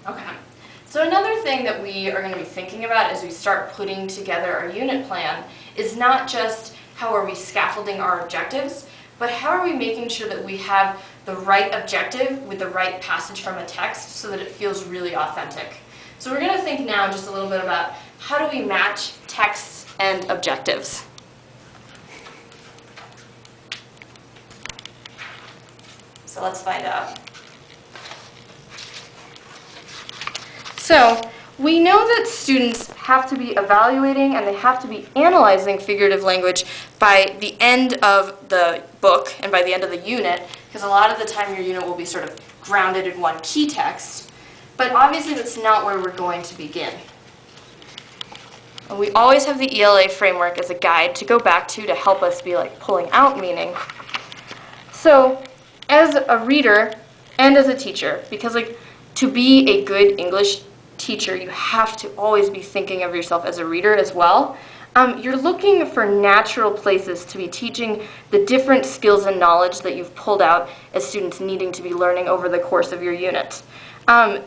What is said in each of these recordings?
Okay. So another thing that we are going to be thinking about as we start putting together our unit plan is not just how are we scaffolding our objectives, but how are we making sure that we have the right objective with the right passage from a text so that it feels really authentic. So we're going to think now just a little bit about how do we match texts and objectives. So let's find out. So we know that students have to be evaluating and they have to be analyzing figurative language by the end of the book and by the end of the unit, because a lot of the time your unit will be sort of grounded in one key text. But obviously that's not where we're going to begin. And we always have the ELA framework as a guide to go back to help us be like pulling out meaning. So as a reader and as a teacher, because like to be a good English teacher, you have to always be thinking of yourself as a reader as well. You're looking for natural places to be teaching the different skills and knowledge that you've pulled out as students needing to be learning over the course of your unit.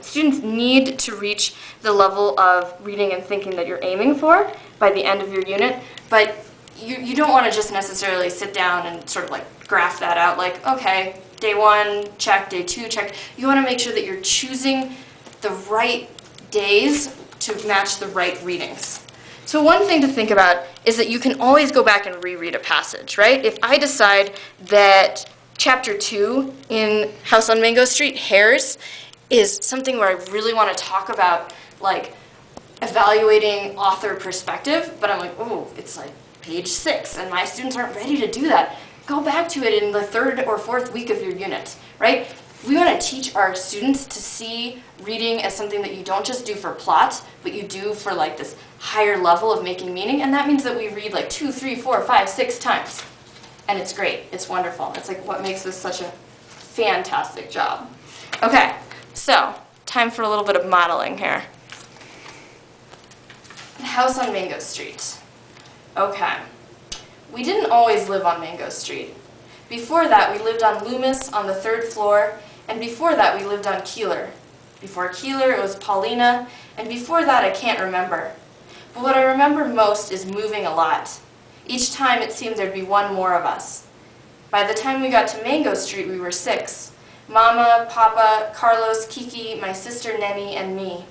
Students need to reach the level of reading and thinking that you're aiming for by the end of your unit, but you don't want to just necessarily sit down and sort of like graph that out like, okay, day 1, check, day 2, check. You want to make sure that you're choosing the right days to match the right readings. So one thing to think about is that you can always go back and reread a passage, right? If I decide that chapter 2 in House on Mango Street, Hares, is something where I really want to talk about like evaluating author perspective, but I'm like, oh, it's like page 6 and my students aren't ready to do that. Go back to it in the 3rd or 4th week of your unit, right? We want to teach our students to see reading as something that you don't just do for plot, but you do for like this higher level of making meaning, and that means that we read like 2, 3, 4, 5, 6 times. And it's great. It's wonderful. It's like what makes this such a fantastic job. Okay, so time for a little bit of modeling here. The house on Mango Street. Okay. We didn't always live on Mango Street. Before that, we lived on Loomis on the 3rd floor, and before that, we lived on Keeler. Before Keeler, it was Paulina, and before that, I can't remember. But what I remember most is moving a lot. Each time, it seemed there'd be one more of us. By the time we got to Mango Street, we were 6. Mama, Papa, Carlos, Kiki, my sister Nenny, and me.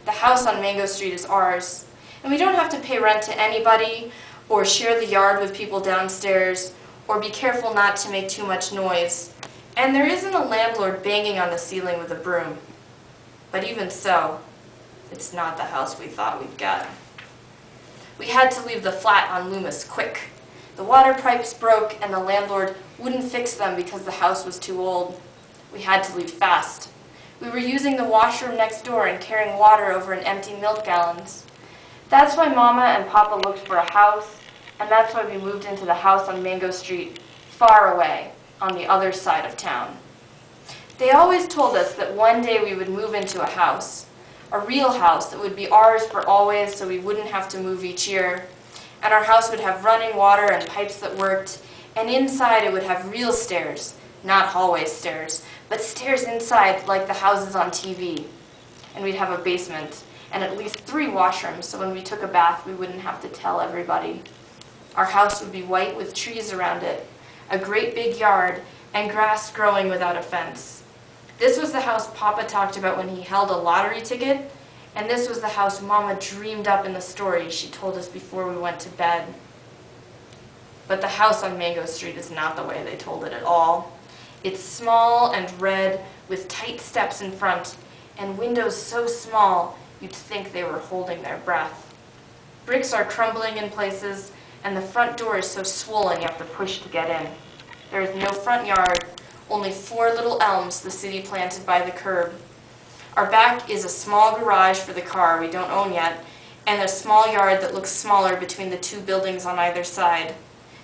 The house on Mango Street is ours, and we don't have to pay rent to anybody, or share the yard with people downstairs, or be careful not to make too much noise. And there isn't a landlord banging on the ceiling with a broom. But even so, it's not the house we thought we'd get. We had to leave the flat on Loomis quick. The water pipes broke and the landlord wouldn't fix them because the house was too old. We had to leave fast. We were using the washroom next door and carrying water over in empty milk gallons. That's why Mama and Papa looked for a house, and that's why we moved into the house on Mango Street, far away, on the other side of town. They always told us that one day we would move into a house, a real house that would be ours for always so we wouldn't have to move each year. And our house would have running water and pipes that worked, and inside it would have real stairs, not hallway stairs, but stairs inside like the houses on TV. And we'd have a basement, and at least 3 washrooms, so when we took a bath we wouldn't have to tell everybody. Our house would be white with trees around it, a great big yard, and grass growing without a fence. This was the house Papa talked about when he held a lottery ticket, and this was the house Mama dreamed up in the stories she told us before we went to bed. But the house on Mango Street is not the way they told it at all. It's small and red with tight steps in front, and windows so small you'd think they were holding their breath. Bricks are crumbling in places, and the front door is so swollen you have to push to get in. There is no front yard, only 4 little elms the city planted by the curb. Our back is a small garage for the car we don't own yet, and a small yard that looks smaller between the 2 buildings on either side.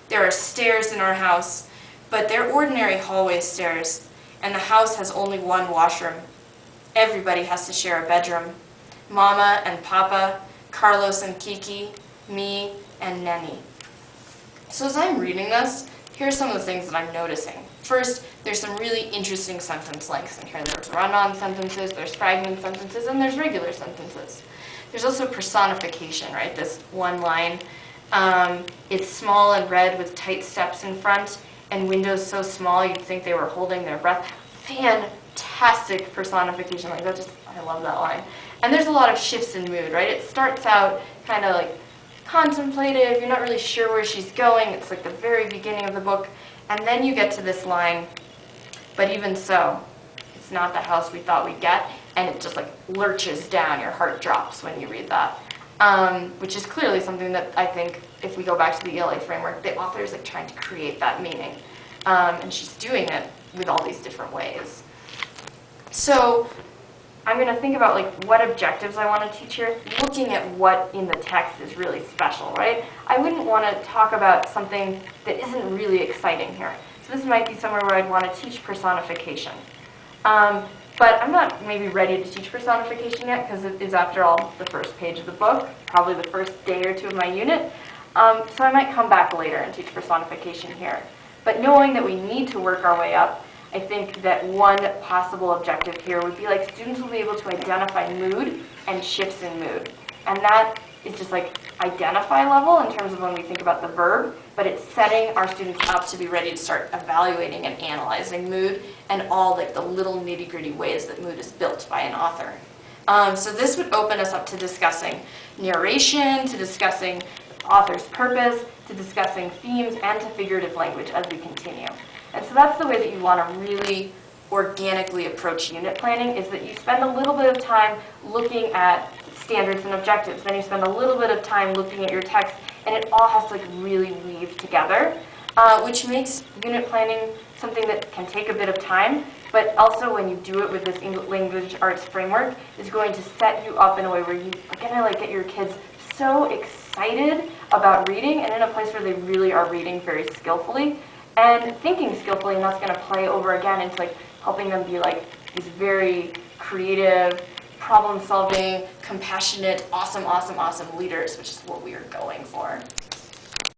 There are stairs in our house, but they're ordinary hallway stairs, and the house has only 1 washroom. Everybody has to share a bedroom. Mama and Papa, Carlos and Kiki, me and Nenny. So as I'm reading this, here's some of the things that I'm noticing. First, There's some really interesting sentence lengths in here. There's run-on sentences, there's fragment sentences, and there's regular sentences. There's also personification, right? This one line. It's small and red with tight steps in front, and windows so small you'd think they were holding their breath. Fantastic personification. Like that, just I love that line. And there's a lot of shifts in mood, right? It starts out kind of like contemplative. You're not really sure where she's going. It's like the very beginning of the book, and then you get to this line. But even so, it's not the house we thought we'd get, and it just like lurches down. Your heart drops when you read that, which is clearly something that I think, if we go back to the ELA framework, the author is like trying to create that meaning, and she's doing it with all these different ways. So I'm going to think about like what objectives I want to teach here, looking at what in the text is really special, right? I wouldn't want to talk about something that isn't really exciting here. So this might be somewhere where I'd want to teach personification. But I'm not maybe ready to teach personification yet, because it is, after all, the first page of the book, probably the first day or two of my unit. So I might come back later and teach personification here. But knowing that we need to work our way up, I think that one possible objective here would be like students will be able to identify mood and shifts in mood. And that is just like identify level in terms of when we think about the verb, but it's setting our students up to be ready to start evaluating and analyzing mood and all like the little nitty-gritty ways that mood is built by an author. So this would open us up to discussing narration, to discussing the author's purpose, to discussing themes, and to figurative language as we continue. And so that's the way that you want to really organically approach unit planning, is that you spend a little bit of time looking at standards and objectives. Then you spend a little bit of time looking at your text, and it all has to like really weave together, which makes unit planning something that can take a bit of time, but also when you do it with this English language arts framework, is going to set you up in a way where you are going to like get your kids so excited about reading and in a place where they really are reading very skillfully and thinking skillfully, and that's going to play over again into like helping them be like these very creative, problem-solving, compassionate, awesome leaders, which is what we are going for.